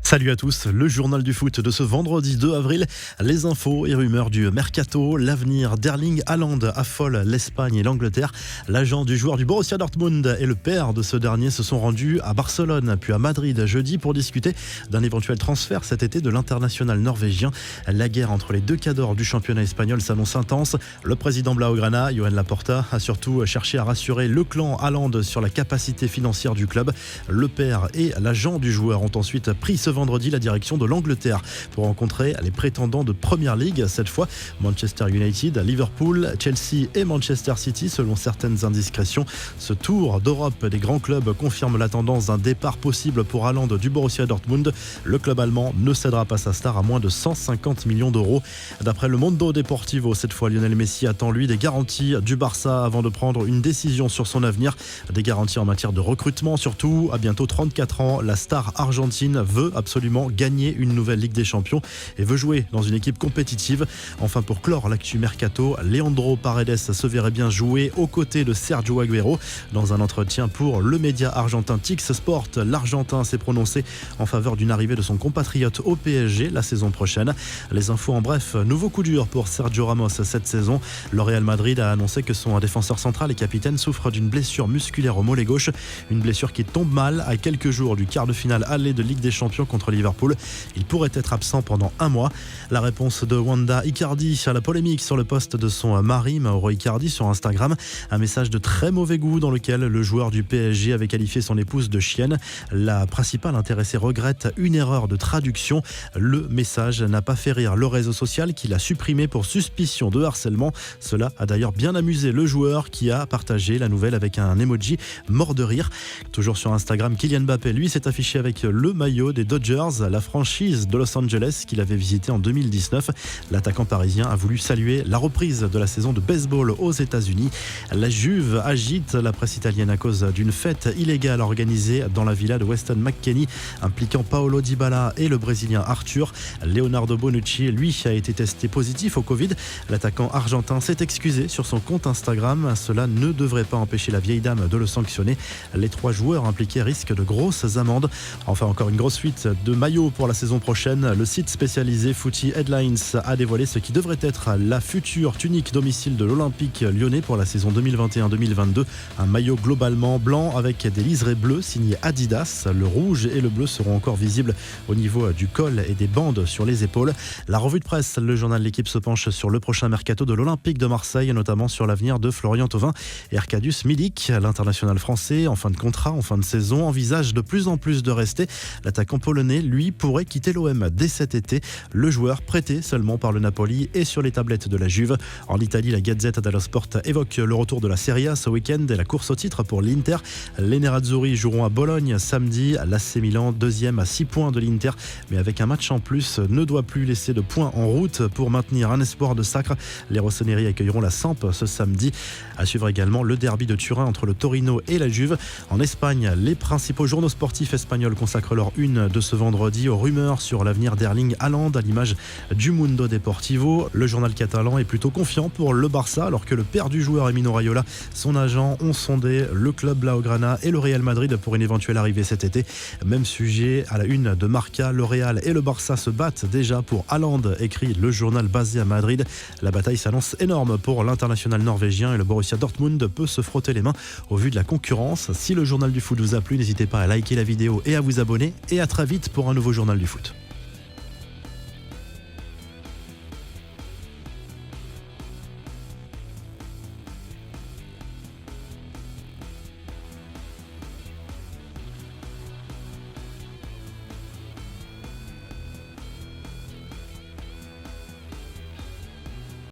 Salut à tous, le journal du foot de ce vendredi 2 avril. Les infos et rumeurs du mercato, l'avenir d'Erling Haaland affole l'Espagne et l'Angleterre. L'agent du joueur du Borussia Dortmund et le père de ce dernier se sont rendus à Barcelone puis à Madrid jeudi pour discuter d'un éventuel transfert cet été de l'international norvégien. La guerre entre les deux cadors du championnat espagnol s'annonce intense. Le président Blaugrana, Joan Laporta, a surtout cherché à rassurer le clan Haaland sur la capacité financière du club. Le père et l'agent du joueur ont ensuite pris ce vendredi la direction de l'Angleterre pour rencontrer les prétendants de Premier League, cette fois Manchester United, Liverpool, Chelsea et Manchester City selon certaines indiscrétions. Ce tour d'Europe des grands clubs confirme la tendance d'un départ possible pour Haaland du Borussia Dortmund. Le club allemand ne cédera pas sa star à moins de 150 millions d'euros. D'après le Mundo Deportivo, cette fois Lionel Messi attend lui des garanties du Barça avant de prendre une décision sur son avenir. Des garanties en matière de recrutement surtout. À bientôt 34 ans, la star argentine veut absolument gagner une nouvelle Ligue des Champions et veut jouer dans une équipe compétitive. Enfin, pour clore l'actu mercato, Leandro Paredes se verrait bien jouer aux côtés de Sergio Agüero. Dans un entretien pour le média argentin TIX Sport, l'Argentin s'est prononcé en faveur d'une arrivée de son compatriote au PSG la saison prochaine. Les infos en bref, nouveau coup dur pour Sergio Ramos cette saison. Le Real Madrid a annoncé que son défenseur central et capitaine souffre d'une blessure musculaire au mollet gauche. Une blessure qui tombe mal à quelques jours du quart de finale aller de Ligue des Champions contre Liverpool. Il pourrait être absent pendant un mois. La réponse de Wanda Icardi à la polémique sur le poste de son mari Mauro Icardi sur Instagram. Un message de très mauvais goût dans lequel le joueur du PSG avait qualifié son épouse de chienne. La principale intéressée regrette une erreur de traduction. Le message n'a pas fait rire le réseau social qui l'a supprimé pour suspicion de harcèlement. Cela a d'ailleurs bien amusé le joueur qui a partagé la nouvelle avec un emoji mort de rire. Toujours sur Instagram, Kylian Mbappé, lui, s'est affiché avec le maillot des Dodgers, la franchise de Los Angeles qu'il avait visité en 2019. L'attaquant parisien a voulu saluer la reprise de la saison de baseball aux États-Unis. La Juve agite la presse italienne à cause d'une fête illégale organisée dans la villa de Weston McKennie impliquant Paolo Dybala et le Brésilien Arthur. Leonardo Bonucci, lui, a été testé positif au Covid. L'attaquant argentin s'est excusé sur son compte Instagram. Cela ne devrait pas empêcher la vieille dame de le sanctionner. Les 3 joueurs impliqués risquent de grosses amendes. Enfin, encore une grosse fuite de maillots pour la saison prochaine. Le site spécialisé Footy Headlines a dévoilé ce qui devrait être la future tunique domicile de l'Olympique lyonnais pour la saison 2021-2022. Un maillot globalement blanc avec des liserés bleus signé Adidas. Le rouge et le bleu seront encore visibles au niveau du col et des bandes sur les épaules. La revue de presse, le journal L'Équipe se penche sur le prochain mercato de l'Olympique de Marseille, notamment sur l'avenir de Florian Thauvin et Arkadiusz Milik. L'international français, en fin de contrat, en fin de saison, envisage de plus en plus de rester. L'attaquant polonais, lui, pourrait quitter l'OM dès cet été. Le joueur prêté seulement par le Napoli est sur les tablettes de la Juve. En Italie, la Gazzetta dello Sport évoque le retour de la Serie A ce week-end et la course au titre pour l'Inter. Les Nerazzurri joueront à Bologne samedi. L'AC Milan, deuxième à 6 points de l'Inter, mais avec un match en plus, ne doit plus laisser de points en route pour maintenir un espoir de sacre. Les Rossoneri accueilleront la Samp ce samedi. À suivre également le derby de Turin entre le Torino et la Juve. En Espagne, les principaux journaux sportifs espagnols consacrent leur une de ce vendredi aux rumeurs sur l'avenir d'Erling Haaland à l'image du Mundo Deportivo. Le journal catalan est plutôt confiant pour le Barça alors que le père du joueur Emino Raiola, son agent, ont sondé le club Blaugrana et le Real Madrid pour une éventuelle arrivée cet été. Même sujet à la une de Marca, le Real et le Barça se battent déjà pour Haaland, écrit le journal basé à Madrid. La bataille s'annonce énorme pour l'international norvégien et le Borussia Dortmund peut se frotter les mains au vu de la concurrence. Si le journal du foot vous a plu, n'hésitez pas à liker la vidéo et à vous abonner et à très vite pour un nouveau journal du foot.